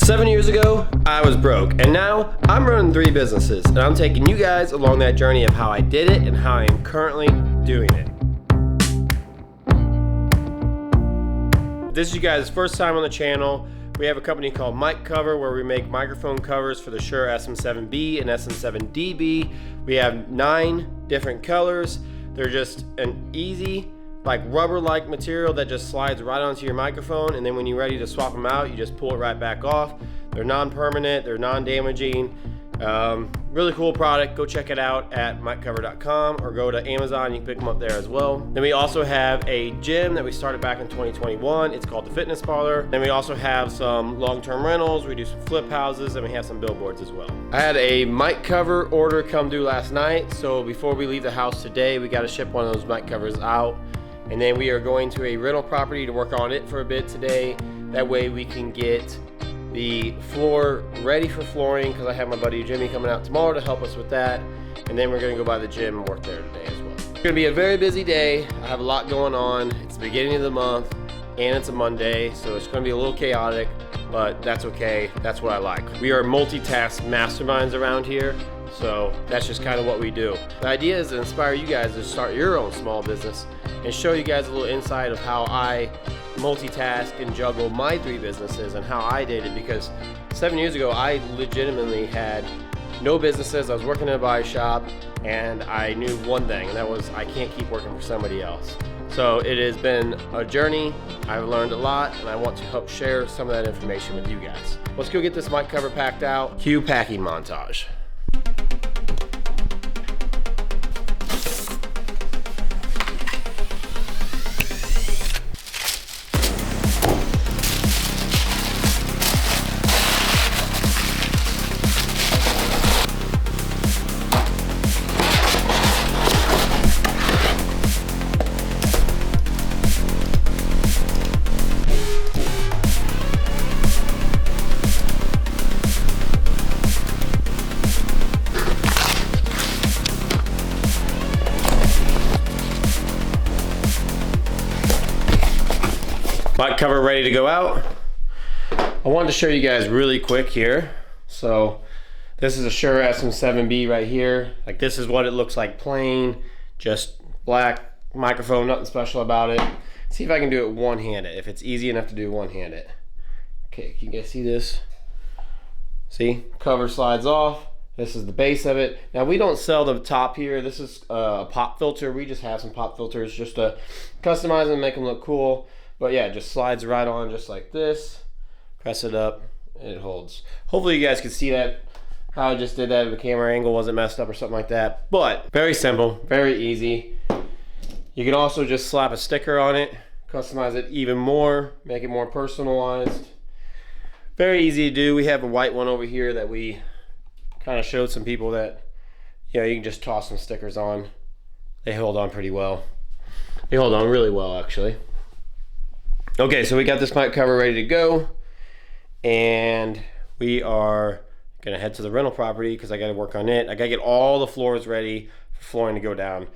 7 years ago, I was broke, and now I'm running 3 businesses, and I'm taking you guys along that journey of how I did it and how I am currently doing it. If this is you guys' first time on the channel, we have a company called Mic Cover where we make microphone covers for the Shure SM7B and SM7DB. We have 9 different colors. They're just an easy, like rubber-like material that just slides right onto your microphone, and then when you're ready to swap them out, you just pull it right back off. They're non-permanent, they're non-damaging. Really cool product. Go check it out at miccover.com or go to Amazon. You can pick them up there as well. Then we also have a gym that we started back in 2021. It's called the Fitness Parlor. Then we also have some long-term rentals. We do some flip houses, and we have some billboards as well. I had a mic cover order come due last night, so before we leave the house today, we got to ship one of those mic covers out. And then we are going to a rental property to work on it for a bit today. That way we can get the floor ready for flooring, because I have my buddy Jimmy coming out tomorrow to help us with that. And then we're gonna go by the gym and work there today as well. It's gonna be a very busy day. I have a lot going on. It's the beginning of the month and it's a Monday, so it's gonna be a little chaotic, but that's okay. That's what I like. We are multitask masterminds around here, so that's just kind of what we do. The idea is to inspire you guys to start your own small business and show you guys a little insight of how I multitask and juggle my 3 businesses and how I did it, because 7 years ago I legitimately had no businesses. I was working in a body shop and I knew one thing, and that was I can't keep working for somebody else. So it has been a journey. I've learned a lot, and I want to help share some of that information with you guys. Let's go get this mic cover packed out. Cue packing montage. Mic cover ready to go out. I wanted to show you guys really quick here. So this is a Shure SM7B right here. Like, this is what it looks like plain, just black microphone, nothing special about it. See if I can do it one-handed, if it's easy enough to do one-handed. Okay, can you guys see this? See, cover slides off. This is the base of it. Now, we don't sell the top here. This is a pop filter. We just have some pop filters just to customize them and make them look cool. But yeah, it just slides right on just like this. Press it up and it holds. Hopefully you guys can see that, how I just did that. The camera angle wasn't messed up or something like that. But very simple, very easy. You can also just slap a sticker on it, customize it even more, make it more personalized. Very easy to do. We have a white one over here that we kind of showed some people that, you know, you can just toss some stickers on. They hold on pretty well. They hold on really well, actually. Okay, so we got this mic cover ready to go, and we are gonna head to the rental property because I gotta work on it. I gotta get all the floors ready for flooring to go down.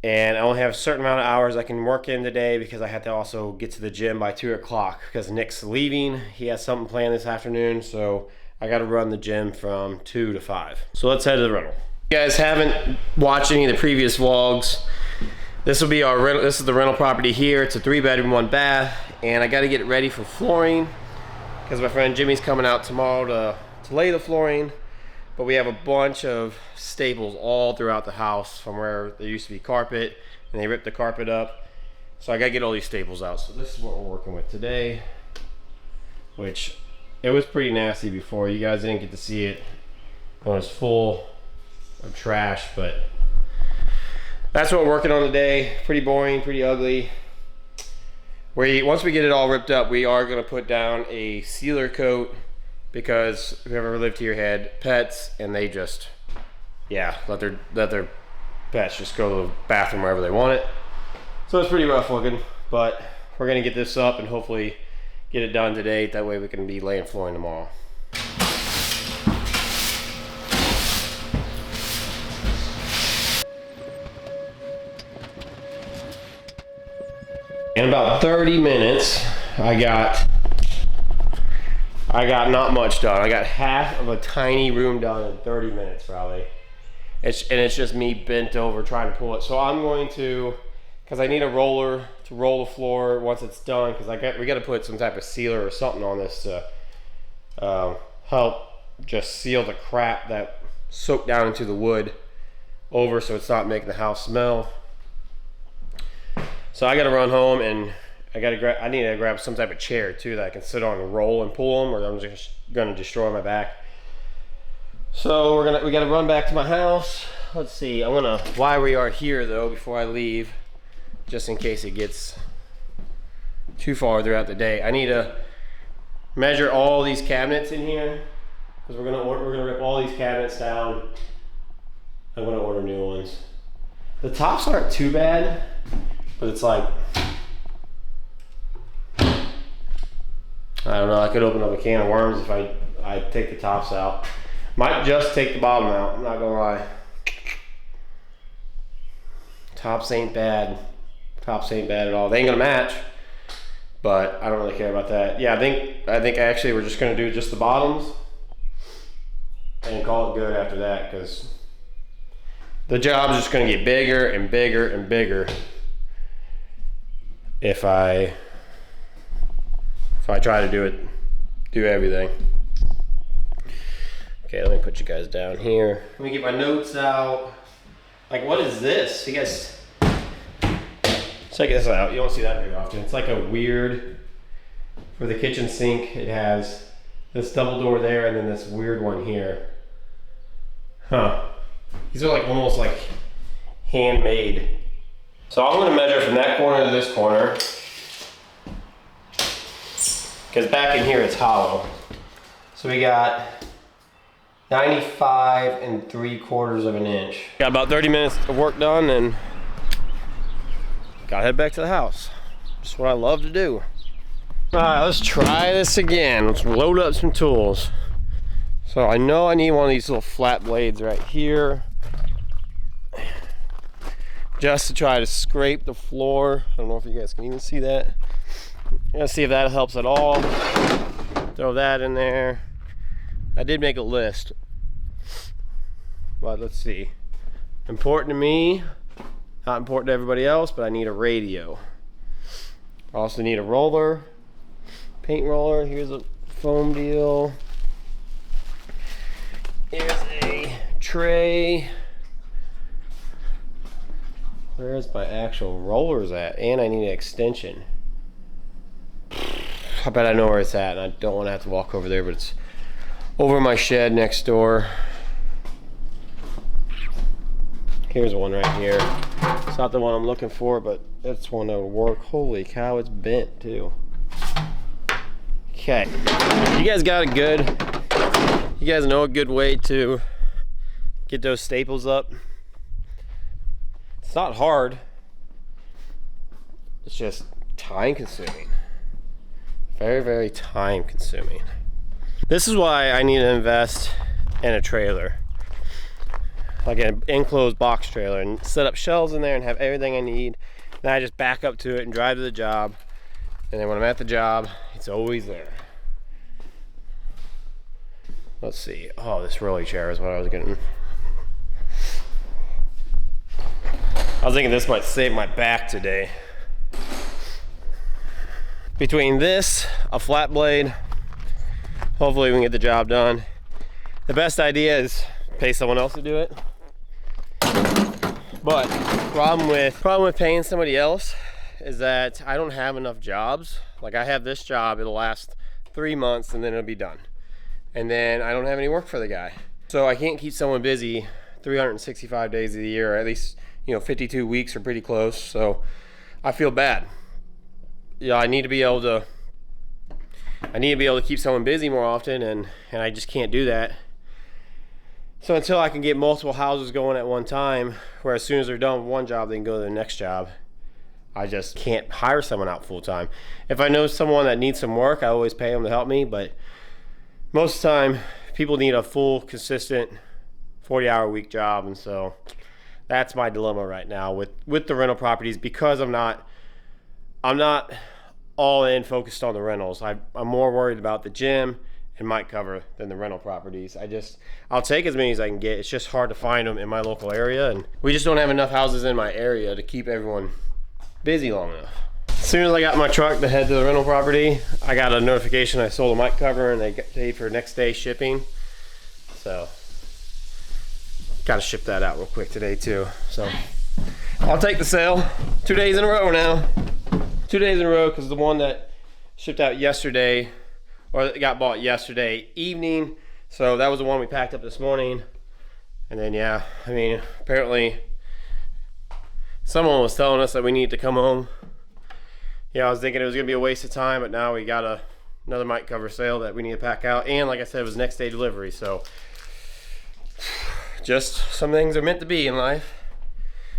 And I only have a certain amount of hours I can work in today because I have to also get to the gym by 2 o'clock because Nick's leaving. He has something planned this afternoon, so I gotta run the gym from 2 to 5. So let's head to the rental. If you guys haven't watched any of the previous vlogs, this will be our rental. This is the rental property here. It's a 3-bedroom, 1 bath, and I got to get it ready for flooring because my friend Jimmy's coming out tomorrow to lay the flooring. But we have a bunch of staples all throughout the house from where there used to be carpet, and they ripped the carpet up. So I got to get all these staples out. So this is what we're working with today, which it was pretty nasty before. You guys didn't get to see it when it was full of trash, but that's what we're working on today. Pretty boring, pretty ugly. Once we get it all ripped up, we are going to put down a sealer coat because whoever lived here had pets, and they just, yeah, let their pets just go to the bathroom wherever they want it. So it's pretty rough looking, but we're going to get this up and hopefully get it done today. That way we can be laying flooring tomorrow. In about 30 minutes, I got I got not much done. I got half of a tiny room done in 30 minutes probably. It's just me bent over trying to pull it. So I'm going to, because I need a roller to roll the floor once it's done, because we got to put some type of sealer or something on this to help just seal the crap that soaked down into the wood over, so it's not making the house smell. So I got to run home, and I need to grab some type of chair too that I can sit on and roll and pull them, or I'm just gonna destroy my back. So we gotta run back to my house. Let's see, while we are here though, before I leave, just in case it gets too far throughout the day, I need to measure all these cabinets in here, because we're gonna rip all these cabinets down. I'm gonna order new ones. The tops aren't too bad, but it's like, I don't know, I could open up a can of worms if I take the tops out. Might just take the bottom out, I'm not gonna lie. Tops ain't bad. Tops ain't bad at all. They ain't gonna match, but I don't really care about that. Yeah, I think actually we're just gonna do just the bottoms and call it good after that, because the job's just gonna get bigger and bigger and bigger if I try to do everything. Okay, let me put you guys down here. Let me get my notes out. Like, what is this? You guys, check this out. You don't see that very often. It's like a weird, for the kitchen sink, it has this double door there and then this weird one here. Huh. These are like almost like handmade. So I'm gonna measure from that corner to this corner, because back in here it's hollow. So we got 95 3/4 of an inch. Got about 30 minutes of work done and gotta head back to the house. Just what I love to do. All right, let's try this again. Let's load up some tools. So I know I need one of these little flat blades right here, just to try to scrape the floor. I don't know if you guys can even see that. Let's see if that helps at all. Throw that in there. I did make a list, but let's see. Important to me, not important to everybody else, but I need a radio. I also need a roller, paint roller. Here's a foam deal. Here's a tray. Where's my actual rollers at? And I need an extension. I bet I know where it's at, and I don't want to have to walk over there, but it's over my shed next door. Here's one right here. It's not the one I'm looking for, but it's one that will work. Holy cow, it's bent too. Okay, you guys got a good, you guys know a good way to get those staples up. It's not hard, it's just time consuming. Very, very time consuming. This is why I need to invest in a trailer, like an enclosed box trailer, and set up shelves in there and have everything I need. Then I just back up to it and drive to the job, and then when I'm at the job, it's always there. Let's see. Oh, this rolly chair is what I was getting. I was thinking this might save my back today. Between this, a flat blade, hopefully we can get the job done. The best idea is pay someone else to do it. But problem with paying somebody else is that I don't have enough jobs. Like, I have this job, it'll last 3 months and then it'll be done. And then I don't have any work for the guy. So I can't keep someone busy 365 days of the year, or at least, 52 weeks are pretty close. So I feel bad. Yeah, I need to be able to keep someone busy more often, and I just can't do that. So until I can get multiple houses going at one time, where as soon as they're done with one job, they can go to the next job, I just can't hire someone out full time. If I know someone that needs some work, I always pay them to help me, but most of the time, people need a full, consistent 40-hour-a-week job, and so that's my dilemma right now with the rental properties, because I'm not all in focused on the rentals. I'm more worried about the gym and mic cover than the rental properties. I'll take as many as I can get. It's just hard to find them in my local area, and we just don't have enough houses in my area to keep everyone busy long enough. As soon as I got my truck to head to the rental property, I got a notification I sold a mic cover and they got paid for next day shipping. So, got to ship that out real quick today too. So, I'll take the sale. 2 days in a row now. 2 days in a row, because the one that shipped out yesterday, or it got bought yesterday evening. So that was the one we packed up this morning. And then yeah, I mean, apparently someone was telling us that we need to come home. Yeah, I was thinking it was gonna be a waste of time, but now we got another mic cover sale that we need to pack out. And like I said, it was next day delivery. So just some things are meant to be in life.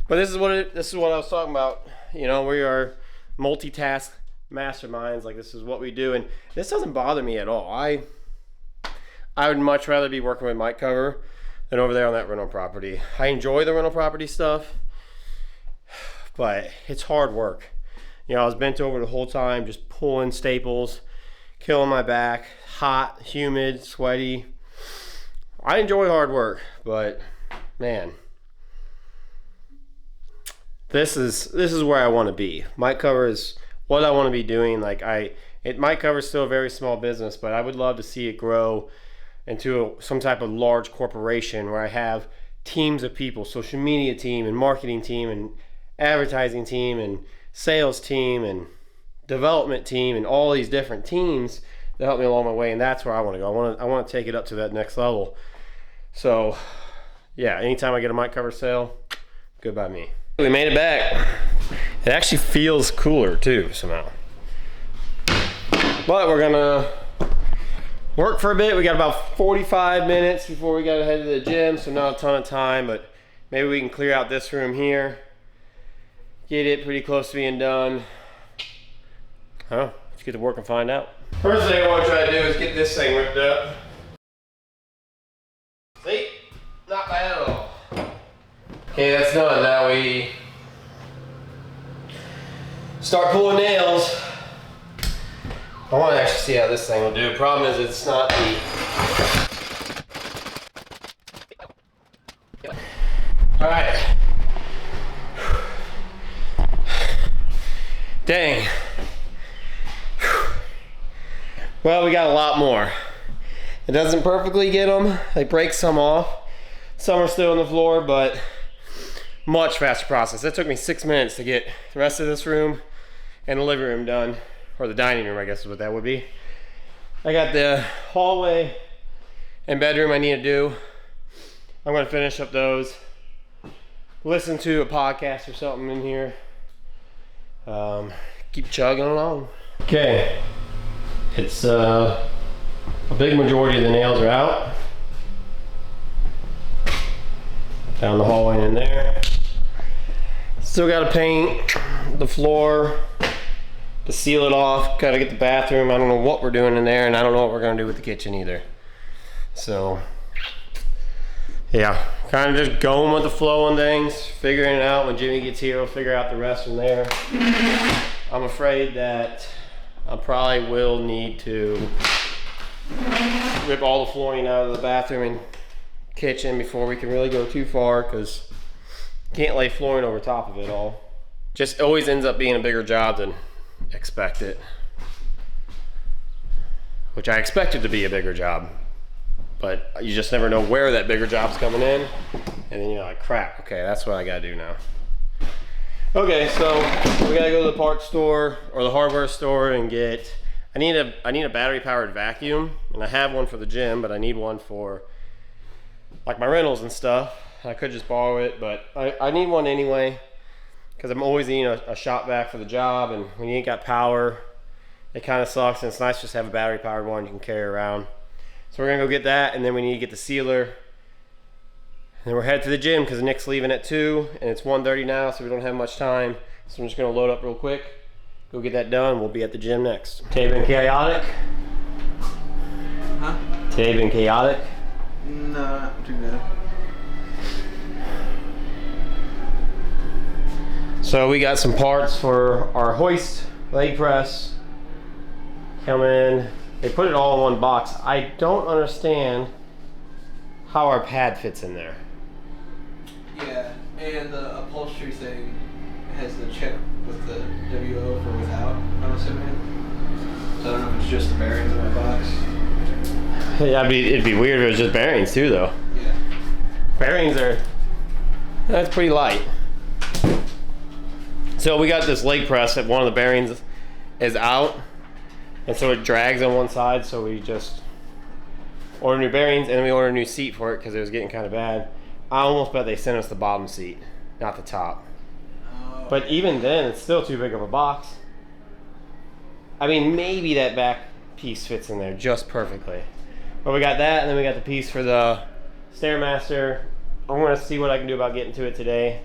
But this is what I was talking about. You know, we are multitask masterminds. Like, this is what we do, and this doesn't bother me at all. I would much rather be working with mic cover than over there on that rental property. I enjoy the rental property stuff, but it's hard work. You know, I was bent over the whole time, just pulling staples, killing my back, hot, humid, sweaty. I enjoy hard work, but man, this is where I want to be. Mic cover is what I want to be doing. Like, mic cover is still a very small business, but I would love to see it grow into some type of large corporation where I have teams of people, social media team and marketing team and advertising team and sales team and development team and all these different teams that help me along my way. And that's where I want to go. I want to take it up to that next level. So yeah, anytime I get a mic cover sale, good by me. We made it back. It actually feels cooler too somehow. But we're gonna work for a bit. We got about 45 minutes before we gotta head to the gym, so not a ton of time, but maybe we can clear out this room here, get it pretty close to being done. Let's get to work and find out. First thing I want to try to do is get this thing ripped up. See? Not bad at all. Okay, that's done. Now we start pulling nails. I want to actually see how this thing will do. Problem is, it's not the... Alright. Dang. Well, we got a lot more. It doesn't perfectly get them. They break some off. Some are still on the floor, but much faster process. It took me 6 minutes to get the rest of this room and the living room done, or the dining room, I guess is what that would be. I got the hallway and bedroom I need to do. I'm gonna finish up those, listen to a podcast or something in here, keep chugging along. Okay, it's a big majority of the nails are out. Down the hallway and in there. Still gotta paint the floor to seal it off. Gotta get the bathroom. I don't know what we're doing in there, and I don't know what we're gonna do with the kitchen either. So yeah, kind of just going with the flow on things, figuring it out. When Jimmy gets here, we'll figure out the rest from there. I'm afraid that I probably will need to rip all the flooring out of the bathroom and kitchen before we can really go too far, because can't lay flooring over top of it all. Just always ends up being a bigger job than expected, which I expected to be a bigger job, but you just never know where that bigger job's coming in, and then you're like, crap, okay, that's what I gotta do now. Okay, so we gotta go to the parts store or the hardware store and get, I need a battery powered vacuum, and I have one for the gym, but I need one for like my rentals and stuff. I could just borrow it, but I need one anyway, because I'm always needing a shop vac for the job, and when you ain't got power, it kind of sucks, and it's nice just to have a battery powered one you can carry around. So we're gonna go get that, and then we need to get the sealer, and then we're headed to the gym because Nick's leaving at 2, and it's 1:30 now, so we don't have much time. So I'm just gonna load up real quick, go get that done. We'll be at the gym next. Today been chaotic? Huh? Today been chaotic? No, not too bad. So we got some parts for our hoist leg press coming They put it all in one box. I don't understand how our pad fits in there. Yeah, and the upholstery thing has the chip with the WO for without, I'm assuming. So I don't know if it's just the bearings in that box. Yeah, it'd be weird if it was just bearings too, though. Yeah. Bearings are, that's pretty light. So we got this leg press that one of the bearings is out, and so it drags on one side, so we just ordered new bearings, and then we ordered a new seat for it because it was getting kind of bad. I almost bet they sent us the bottom seat, not the top. Oh. But even then, it's still too big of a box. I mean, maybe that back piece fits in there just perfectly. But we got that, and then we got the piece for the Stairmaster. I'm gonna see what I can do about getting to it today.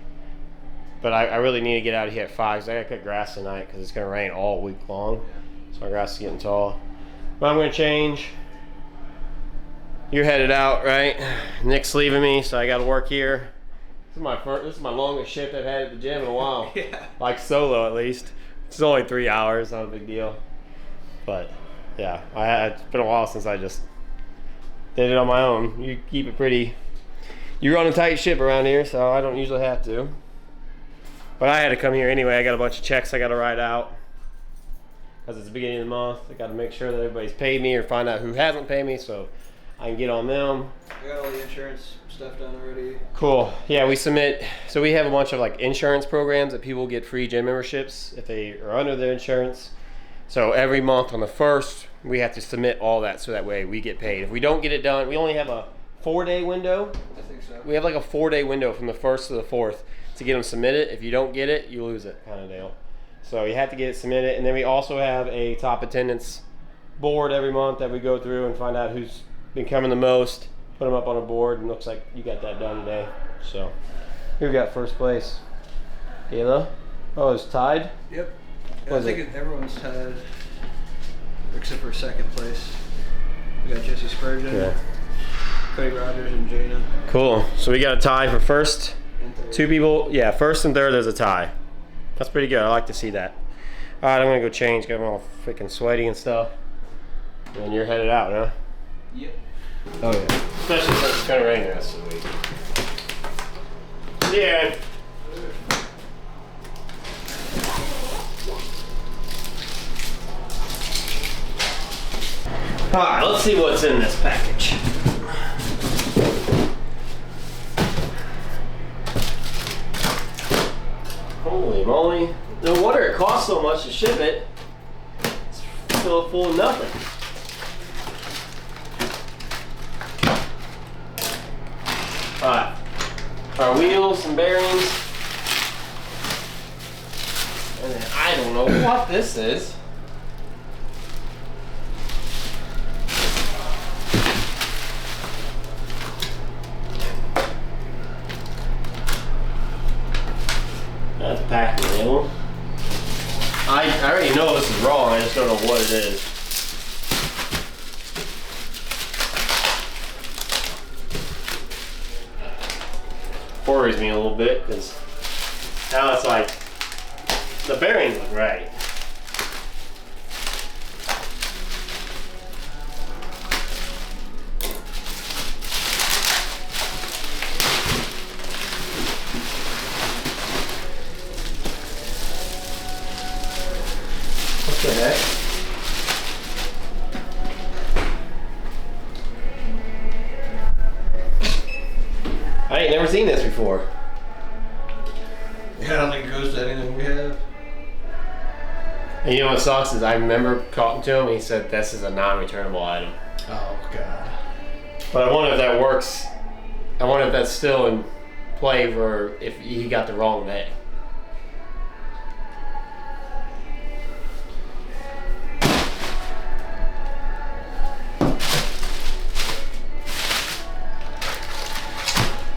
But I really need to get out of here at 5 because I gotta cut grass tonight because it's gonna rain all week long. So my grass is getting tall. But I'm gonna change. You're headed out, right? Nick's leaving me, so I gotta work here. This is my longest shift I've had at the gym in a while. Yeah. Like solo, at least. It's only 3 hours, not a big deal. But yeah, it's been a while since I just did it on my own. You keep it pretty. You run a tight ship around here, so I don't usually have to. But I had to come here anyway. I got a bunch of checks I got to write out because it's the beginning of the month. I got to make sure that everybody's paid me or find out who hasn't paid me so I can get on them. I got all the insurance stuff done already. Cool. Yeah, we submit. So we have a bunch of like insurance programs that people get free gym memberships if they are under their insurance. So every month on the 1st, we have to submit all that so that way we get paid. If we don't get it done, we only have a 4-day window. I think so. We have like a 4-day window from the 1st to the 4th to get them submitted. If you don't get it, you lose it, kind of deal. So you have to get it submitted. And then we also have a top attendance board every month that we go through and find out who's been coming the most, put them up on a board, and looks like you got that done today. So who got first place? Ayla? Oh, it's tied? Yep. I think everyone's tied except for second place. We got Jesse Spurgeon, Yeah. Cody Rogers, and Jana. Cool. So we got a tie for first. And third. 2 people. Yeah, first and third there's a tie. That's pretty good. I like to see that. All right, I'm gonna go change. Get them all freaking sweaty and stuff. And you're headed out, huh? Yep. Oh yeah. Especially since it's gonna rain the rest of the week. Yeah. All right, let's see what's in this package. Holy moly. No wonder it costs so much to ship it. It's still full of nothing. Alright. Our wheels and bearings. And then I don't know what this is. That's a packing label. I already know this is wrong, I just don't know what it is. Worries me a little bit because now it's like the bearings look right. What the heck? I ain't never seen this before. Yeah, I don't think it goes to anything we have. And you know what sucks is I remember talking to him and he said this is a non-returnable item. Oh, God. But I wonder if that works. I wonder if that's still in play for if he got the wrong day.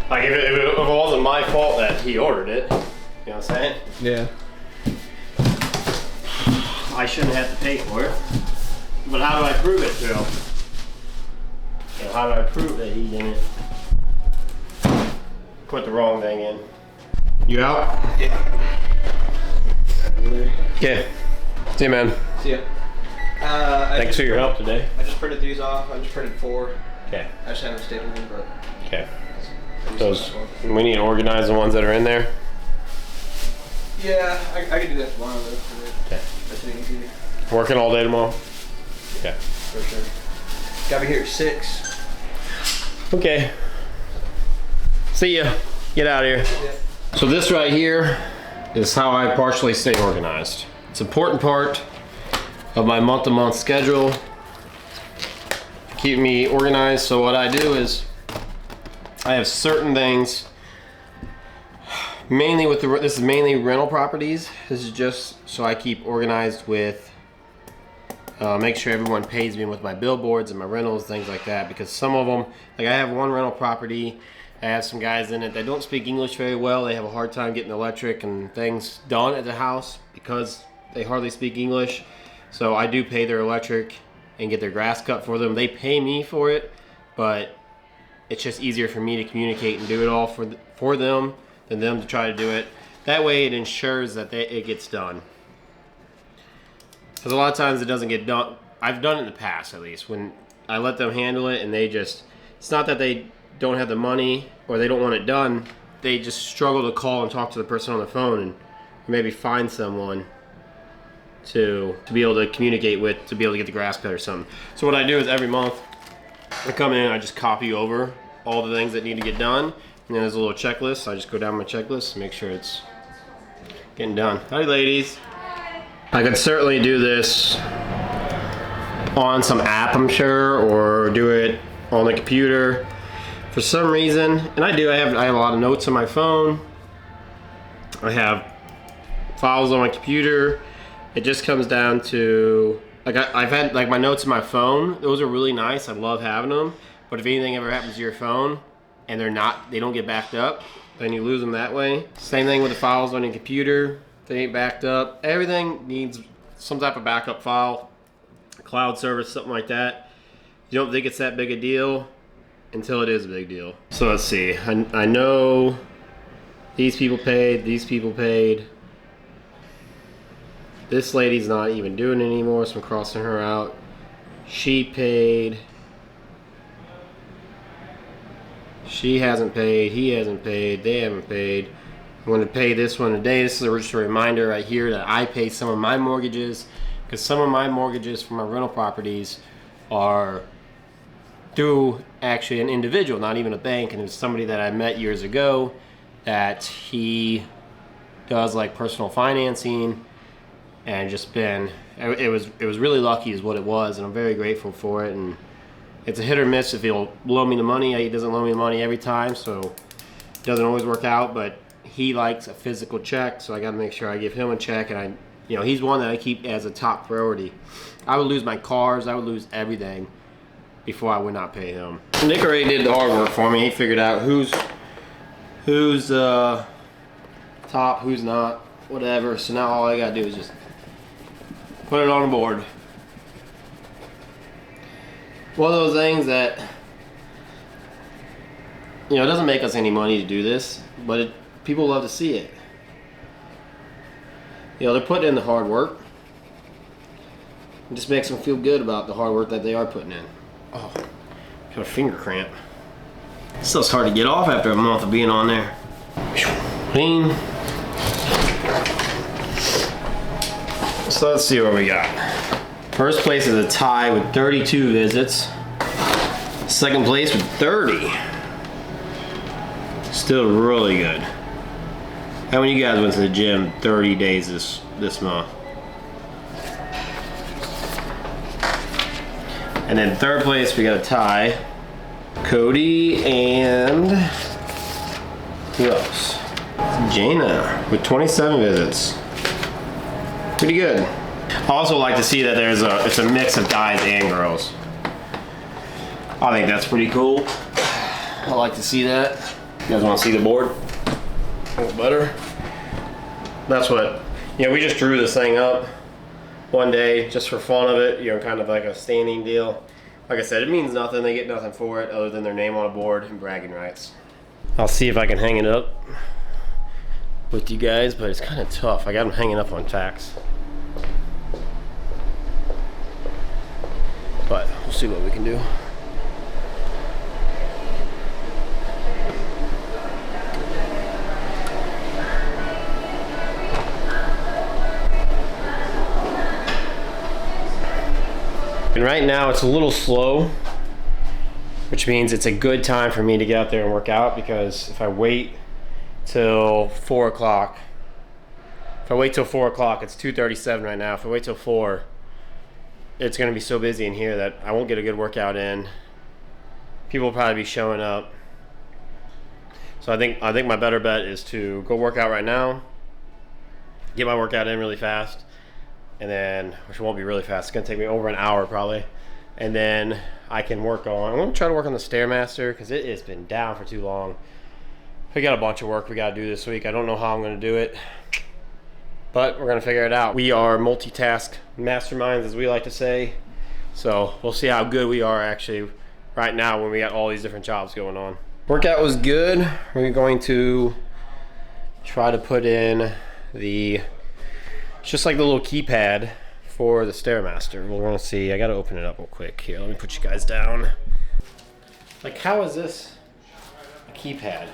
Like if it wasn't my fault that he ordered it, you know what I'm saying? Yeah. I shouldn't have to pay for it. But how do I prove it to him? You know, how do I prove that he didn't put the wrong thing in? You out? Yeah. Okay. See you, man. See ya. Thanks for your help today. I just printed these off. I just printed 4. Okay. I just haven't stapled them, but. Okay. Those, we need to organize the ones that are in there. Yeah, I can do that tomorrow though. Okay. That's easy. Working all day tomorrow? Okay. For sure. Got me here at 6. Okay. See ya. Get out of here. Yeah. So this right here is how I partially stay organized. It's an important part of my month-to-month schedule. Keep me organized. So what I do is I have certain things, mainly with this is mainly rental properties. This is just so I keep organized with, make sure everyone pays me with my billboards and my rentals, things like that. Because some of them, like I have one rental property, I have some guys in it that don't speak English very well. They have a hard time getting electric and things done at the house because they hardly speak English. So I do pay their electric and get their grass cut for them. They pay me for it, but it's just easier for me to communicate and do it all for them than them to try to do it. That way it ensures that it gets done. Because a lot of times it doesn't get done. I've done it in the past, at least, when I let them handle it and they just, it's not that they don't have the money or they don't want it done, they just struggle to call and talk to the person on the phone and maybe find someone to be able to communicate with, to be able to get the grass cut or something. So what I do is every month I come in, I just copy over all the things that need to get done, and then there's a little checklist. So I just go down my checklist and make sure it's getting done. Hi ladies. I could certainly do this on some app, I'm sure, or do it on the computer. For some reason, and I have a lot of notes on my phone. I have files on my computer. It just comes down to, like I've had like my notes on my phone. Those are really nice. I love having them. But if anything ever happens to your phone and they don't get backed up, then you lose them that way. Same thing with the files on your computer. They ain't backed up. Everything needs some type of backup file, cloud service, something like that. You don't think it's that big a deal until it is a big deal. So let's see. I know these people paid. These people paid. This lady's not even doing it anymore, so I'm crossing her out. She paid. She hasn't paid. He hasn't paid. They haven't paid. I'm going to pay this one today. This is just a reminder right here that I pay some of my mortgages, because some of my mortgages for my rental properties are through actually an individual, not even a bank. And it was somebody that I met years ago that he does like personal financing, and just been, it was really lucky is what it was, and I'm very grateful for it. And it's a hit or miss if he'll loan me the money. He doesn't loan me the money every time, so it doesn't always work out, but he likes a physical check, so I got to make sure I give him a check. And he's one that I keep as a top priority. I would lose my cars, I would lose everything before I would not pay him. Nick already did the hard work for me. He figured out who's top, who's not, whatever. So now all I gotta do is just put it on the board. One of those things that, it doesn't make us any money to do this, but people love to see it. They're putting in the hard work. It just makes them feel good about the hard work that they are putting in. Oh, got a finger cramp. This stuff's hard to get off after a month of being on there. Clean. So let's see what we got. First place is a tie with 32 visits. Second place with 30. Still really good. How many of you guys went to the gym 30 days this month? And then third place we got a tie. Cody and who else? Jana with 27 visits. Pretty good. I also like to see that it's a mix of guys and girls. I think that's pretty cool. I like to see that. You guys want to see the board? A little better. That's what, we just drew this thing up one day just for fun of it, kind of like a standing deal. Like I said, it means nothing. They get nothing for it other than their name on a board and bragging rights. I'll see if I can hang it up with you guys, but it's kind of tough. I got them hanging up on tacks. We'll see what we can do. And right now it's a little slow, which means it's a good time for me to get out there and work out, because if I wait till 4 o'clock, it's 2:37 right now. If I wait till 4, it's gonna be so busy in here that I won't get a good workout in. People will probably be showing up. So I think my better bet is to go work out right now, get my workout in really fast, and then, which won't be really fast, it's gonna take me over an hour probably, and then I can work on, I'm gonna try to work on the Stairmaster because it has been down for too long. We got a bunch of work we gotta do this week. I don't know how I'm gonna do it, but we're gonna figure it out. We are multitask masterminds, as we like to say, so we'll see how good we are actually right now when we got all these different jobs going on. Workout was good. We're going to try to put in the, it's just like the little keypad for the Stairmaster. We're gonna see. I gotta open it up real quick here. Let me put you guys down. Like, how is this a keypad?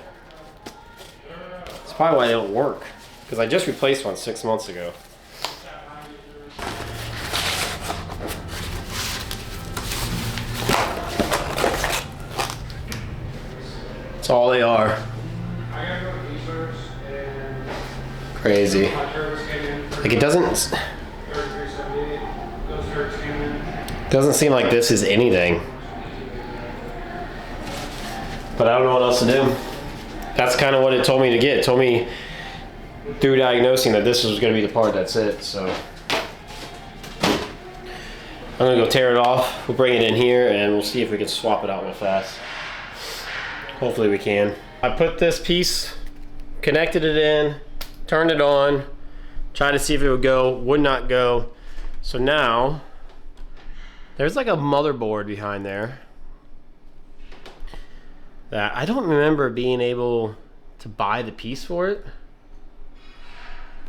It's probably why they don't work, because I just replaced one 6 months ago. That's all they are. Crazy. Like, it doesn't seem like this is anything. But I don't know what else to do. That's kind of what it told me to get. It told me through diagnosing that this was going to be the part that's it. So I'm going to go tear it off. We'll bring it in here and we'll see if we can swap it out real fast. Hopefully we can. I put this piece, connected it in, turned it on, tried to see if it would go, would not go. So now there's like a motherboard behind there that I don't remember being able to buy the piece for it,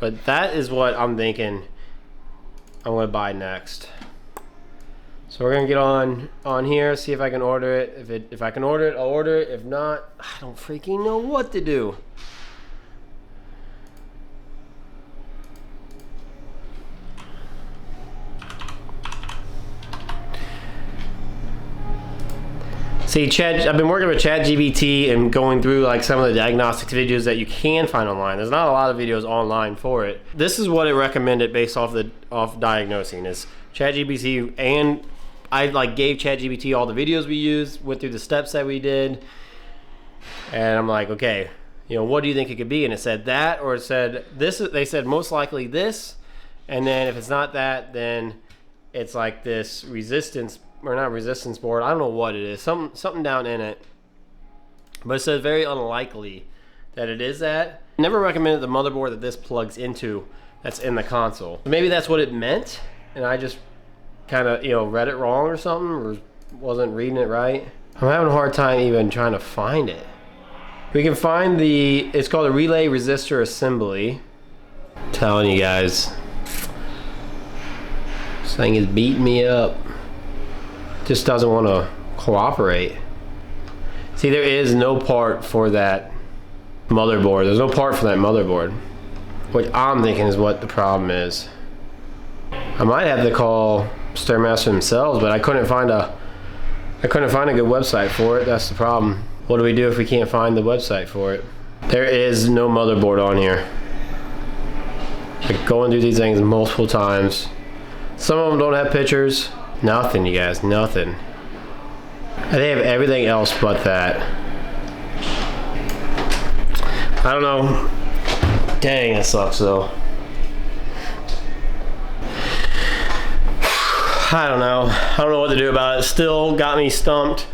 but that is what I'm thinking I'm gonna buy next. So we're gonna get on here, see if I can order it. If I can order it, I'll order it. If not, I don't freaking know what to do. See, I've been working with ChatGPT and going through like some of the diagnostics videos that you can find online. There's not a lot of videos online for it. This is what it recommended based off diagnosing is ChatGPT, and I like gave ChatGPT all the videos we used, went through the steps that we did, and I'm like, okay, you know, what do you think it could be? And it said that, or it said this. They said most likely this, and then if it's not that, then it's like this resistance. Or not resistance board, I don't know what it is, something down in it, but it says very unlikely that it is that. Never recommended the motherboard that this plugs into that's in the console. Maybe that's what it meant and I just kind of, you know, read it wrong or something, or wasn't reading it right. I'm having a hard time even trying to find it. We can find it's called a relay resistor assembly. I'm telling you guys, this thing is beating me up. Just doesn't want to cooperate. See, there is no part for that motherboard. There's no part for that motherboard, which I'm thinking is what the problem is. I might have to call Stairmaster themselves, but I couldn't find a good website for it. That's the problem. What do we do if we can't find the website for it? There is no motherboard on here. Like, going through these things multiple times. Some of them don't have pictures. Nothing, you guys, nothing. They have everything else but that. I don't know. Dang, that sucks though. I don't know. I don't know what to do about it. Still got me stumped.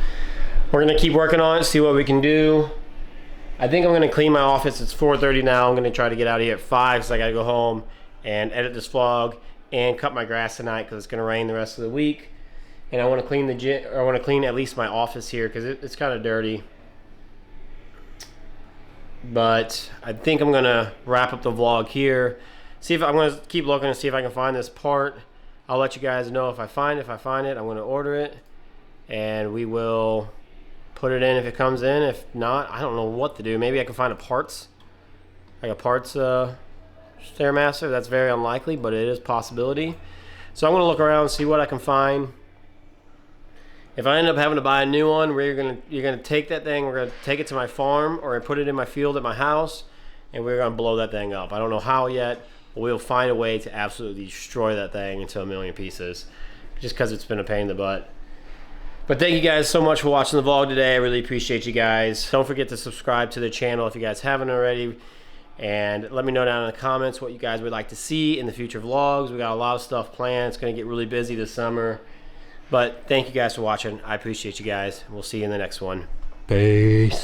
We're gonna keep working on it, see what we can do. I think I'm gonna clean my office. It's 4:30 now. I'm gonna try to get out of here at 5 because I gotta go home and edit this vlog and cut my grass tonight because it's gonna rain the rest of the week. And I want to clean the gym, or I want to clean at least my office here because it's kind of dirty. But I think I'm gonna wrap up the vlog here. See if I'm gonna keep looking to see if I can find this part. I'll let you guys know if I find it. I'm gonna order it, and we will put it in if it comes in. If not, I don't know what to do. Maybe I can find a parts Stairmaster. That's very unlikely, but it is a possibility. So I'm going to look around and see what I can find. If I end up having to buy a new one, you're gonna take that thing, we're gonna take it to my farm, or put it in my field at my house, and we're gonna blow that thing up. I don't know how yet, but we'll find a way to absolutely destroy that thing into a million pieces, just because it's been a pain in the butt. But thank you guys so much for watching the vlog today. I really appreciate you guys. Don't forget to subscribe to the channel if you guys haven't already. And let me know down in the comments what you guys would like to see in the future vlogs. We got a lot of stuff planned. It's going to get really busy this summer. But thank you guys for watching. I appreciate you guys. We'll see you in the next one. Peace.